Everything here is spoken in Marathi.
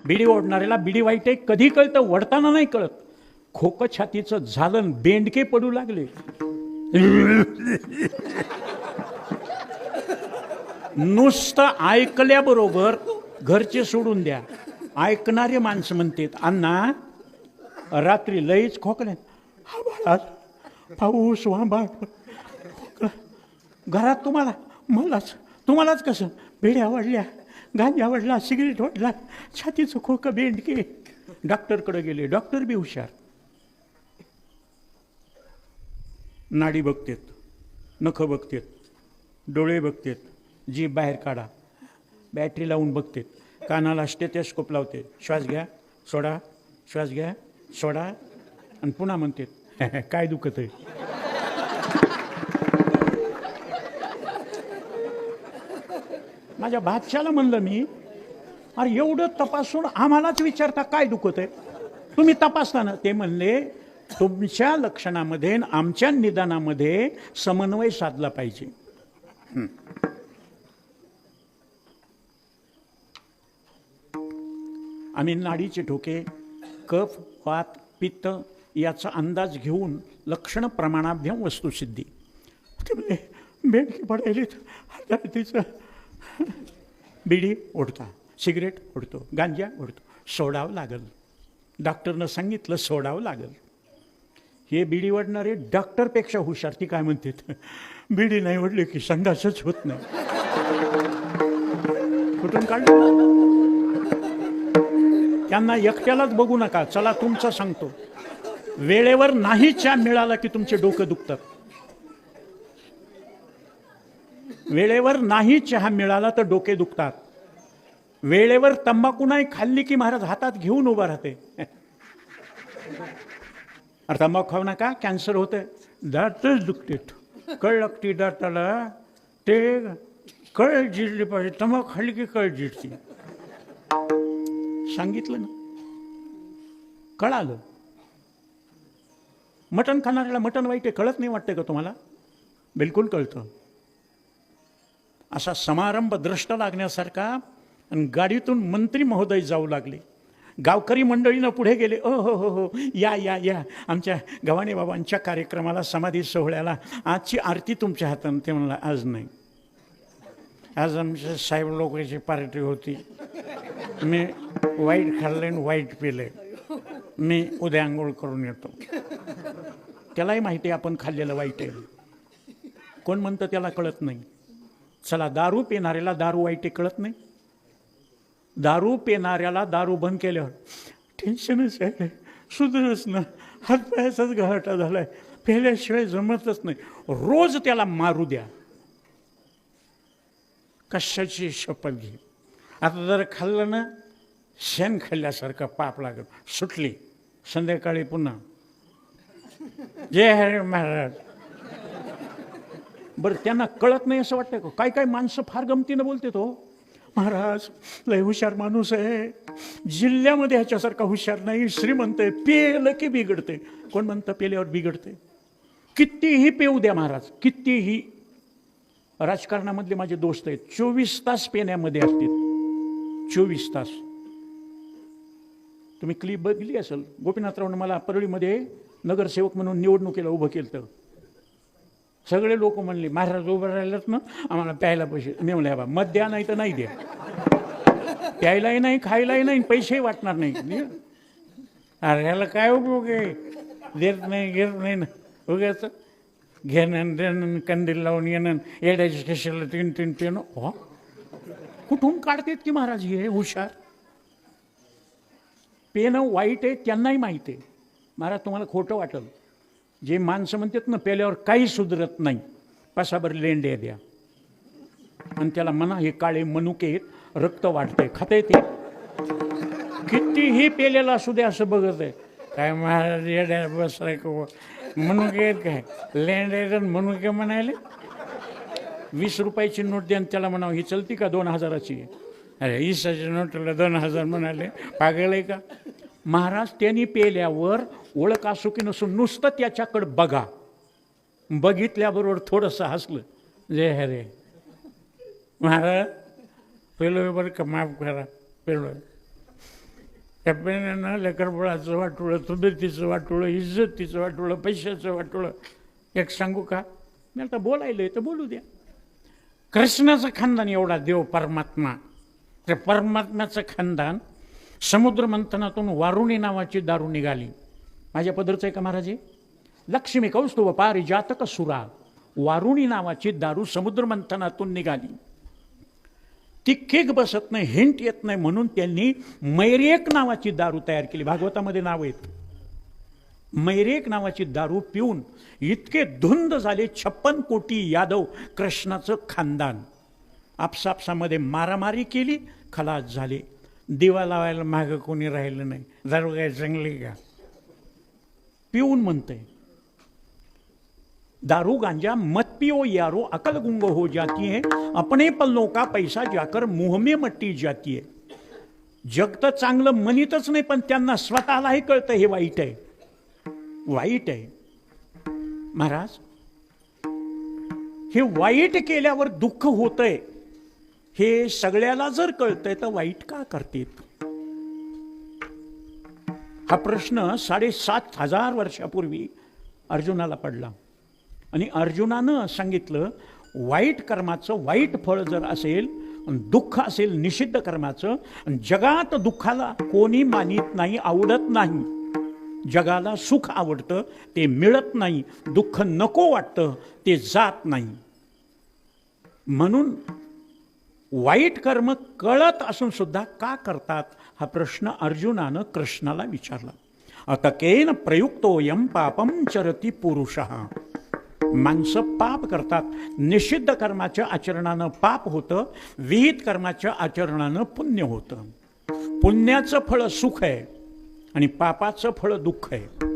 बिडी ओढणाऱ्याला बिडी वाईट आहे कधी कळतं, वडताना नाही कळत. खोकं छातीचं झालं, बेंडके पडू लागले. नुसतं ऐकल्याबरोबर घरचे सोडून द्या, ऐकणारे माणसं म्हणतात अण्णा रात्री लईच खोकले, पाऊस वांबा घरात तुम्हाला तुम्हालाच कसं, बेड्या आवडल्या, गांजा आवडला, सिगरेट वाढला, छातीचं खोकं, बेंडके. डॉक्टरकडे गेले, डॉक्टर बी हुशार, नाडी बघतेत, नखं बघतेत, डोळे बघतेत, जीभ बाहेर काढा, बॅटरी लावून बघतेत, कानाला स्टेथोस्कोप लावते, श्वास घ्या सोडा, श्वास घ्या सोडा, आणि पुन्हा म्हणतात काय दुखत आहे. माझ्या बादशाला म्हणलं मी, अरे एवढं तपासून आम्हालाच विचारता काय दुखत आहे, तुम्ही तपासता ना. ते म्हणले तुमच्या लक्षणामध्ये आणि आमच्या निदानामध्ये समन्वय साधला पाहिजे. आम्ही नाडीचे ठोके, कफ, वात, पित्त याचा अंदाज घेऊन लक्षण प्रमाणाभ्याम वस्तुसिद्धी. ते म्हणजे बेडकी पडायला तिचं बिडी ओढता, सिगरेट ओढतो, गांजा ओढतो, सोडावं लागल, डॉक्टरनं सांगितलं सोडावं लागल. हे बिडी ओढणारे डॉक्टरपेक्षा हुशार. ती काय म्हणतात, बिडी नाही ओढली की संडासच होत नाही. कुठून काढलं त्यांना, एकट्यालाच बघू नका. चला तुमचं सांगतो, वेळेवर नाही चहा मिळाला की तुमचे डोकं दुखतात. वेळेवर नाही चहा मिळाला तर डोके दुखतात. वेळेवर तंबाखू नाही खाल्ली की महाराज हातात घेऊन उभा राहते. अरे तंबाखू खाऊ नका, कॅन्सर होते. दातच दुखते, कळ लागते दाताला, ते कळ जिरली पाहिजे. तंबाखू खाल्ली की कळ जिरते. सांगितलं ना, कळालं. मटण खाणाऱ्याला मटण वाईट आहे कळत नाही वाटतं का तुम्हाला? बिलकुल कळतं. असा समारंभ द्रष्ट लागण्यासारखा. आणि गाडीतून मंत्री महोदय जाऊ लागले, गावकरी मंडळीनं पुढे गेले. ओ हो हो हो, या या या, आमच्या गव्हाणे बाबांच्या कार्यक्रमाला, समाधी सोहळ्याला आजची आरती तुमच्या हातानं. ते म्हणला आज नाही, आज आमच्या साहेब लोकांची पार्टी होती, मी वाईट खाल्ले आणि वाईट पिले, मी उद्या आंघोळ करून येतो. त्यालाही माहिती आहे आपण खाल्लेलं वाईट आहे. कोण म्हणतं त्याला कळत नाही. चला, दारू पिणाऱ्याला दारू वाईट आहे कळत नाही. दारू पिणाऱ्याला दारू बंद केल्यावर टेन्शनच आहे, सुधरच ना, हातपायाचाच गहाटा झालाय, पेल्याशिवाय जमतच नाही. रोज त्याला मारू द्या, कशाची शपथ घे. आता जर खाल्लं ना, शेण खाल्ल्यासारखं पाप लागत, सुटली. संध्याकाळी पुन्हा जय हरे महाराज. बरं, त्यांना कळत नाही असं वाटतं का? काय काय माणसं फार गमतीनं बोलते तो, महाराज लय हुशार माणूस आहे, जिल्ह्यामध्ये ह्याच्यासारखा हुशार नाही, श्रीमंत आहे, पेलं की बिघडते. कोण म्हणतं पेल्यावर बिघडते? कितीही पेऊ द्या महाराज, कितीही. राजकारणामधले माझे दोस्त आहेत, 24 तास पेण्यामध्ये असतील, 24 तास. तुम्ही क्लिप बघितली असेल, गोपीनाथरावने मला परळीमध्ये नगरसेवक म्हणून निवडणुकीला उभं केलं तर सगळे लोक म्हणले महाराज उभं राहिलेत ना, आम्हाला प्यायला पैसे. मी म्हणले बा मत द्या, नाही तर नाही द्या, प्यायलाही नाही, खायलाही नाही, पैसेही वाटणार नाही. अरे ह्याला काय उपयोग आहे, देत नाही घेत नाही ना, उगाच घेणं देणं, कंदील लावून येणं, येड्याच्या स्टेशनला 3-3 पेनं. हो, कुठून काढतात की महाराज हे हुशार. पेनं वाईट आहे त्यांनाही माहिती आहे. महाराज तुम्हाला खोटं वाटेल, जे माणसं म्हणतात ना पेल्यावर काही सुधरत नाही, पासाभर लेंड्या द्या आणि त्याला म्हणा हे काळे मनुके आहेत, रक्त वाढते, खाते ते. कितीही पेलेला असू दे असं बघत आहे. काय महाराज येड्या बसराय मनुके आहेत काय, लेंड्या मनुके म्हणायले. 20 रुपयाची नोट द्या आणि त्याला म्हणावं ही चलती का 2000ची? अरे 20च्या नोटला 2000 म्हणाले, पागल आहे का महाराज? त्यांनी पेल्यावर ओळख असो की नसून नुसतं त्याच्याकडे बघा, बघितल्याबरोबर थोडंसं हसलं, जय हरे महाराज पेलो बरं का, माफ करा पेलो. त्या पेनानं लेकरबाळाचं वाटोळं, तब्येतीचं वाटोळं, इज्जतीचं वाटोळं, पैशाचं वाटोळं. एक सांगू का, मी आता बोलायला तर बोलू द्या. कृष्णाचं खानदान एवढा देव परमात्मा, त्या परमात्म्याचं खानदान समुद्र मंथनातून वारुणी नावाची दारू निघाली. माझ्या पदरचं आहे का महाराज? लक्ष्मी कौस्तुभ पारिजातक सुरा, वारुणी नावाची दारू समुद्र मंथनातून निघाली. ती केक बसत नाही, हिंट येत नाही, म्हणून त्यांनी मैरेक नावाची दारू तयार केली. भागवतामध्ये नाव आहेत. मैरेक नावाची दारू पिऊन इतके धुंद झाले 56 कोटी यादव, कृष्णाचं खानदान. आपसापसामध्ये मारामारी केली, खलास झाले. दिवा लावायला मागं कोणी राहिलं नाही. दारू काय चांगली का? पिऊन म्हणतंय, दारू गांजा मत पियो यारो अकल गुंग हो जाती है, अपने पल्लों का पैसा जाकर मुंह में मट्टी जाती है. जग तर चांगलं म्हणतच नाही, पण त्यांना स्वतःलाही कळतं हे वाईट आहे, वाईट आहे. महाराज, हे वाईट केल्यावर दुःख होतंय हे सगळ्याला जर कळतंय तर वाईट का करतेत? हा प्रश्न 7,500 वर्षापूर्वी अर्जुनाला पडला. आणि अर्जुनानं सांगितलं, वाईट कर्माचं वाईट फळ जर असेल, दुःख असेल निषिद्ध कर्माचं, जगात दुःखाला कोणी मानित नाही, आवडत नाही. जगाला सुख आवडतं, ते मिळत नाही. दुःख नको वाटतं, ते जात नाही. म्हणून वाईट कर्म कळत असून सुद्धा का करतात हा प्रश्न अर्जुनानं कृष्णाला विचारला. अतकेन प्रयुक्तोयम पापम चरती पुरुषः. माणसं पाप करतात. निषिद्ध कर्माच्या आचरणानं पाप होतं, विहित कर्माच्या आचरणानं पुण्य होतं. पुण्याचं फळ सुख आहे आणि पापाचं फळ दुःख आहे.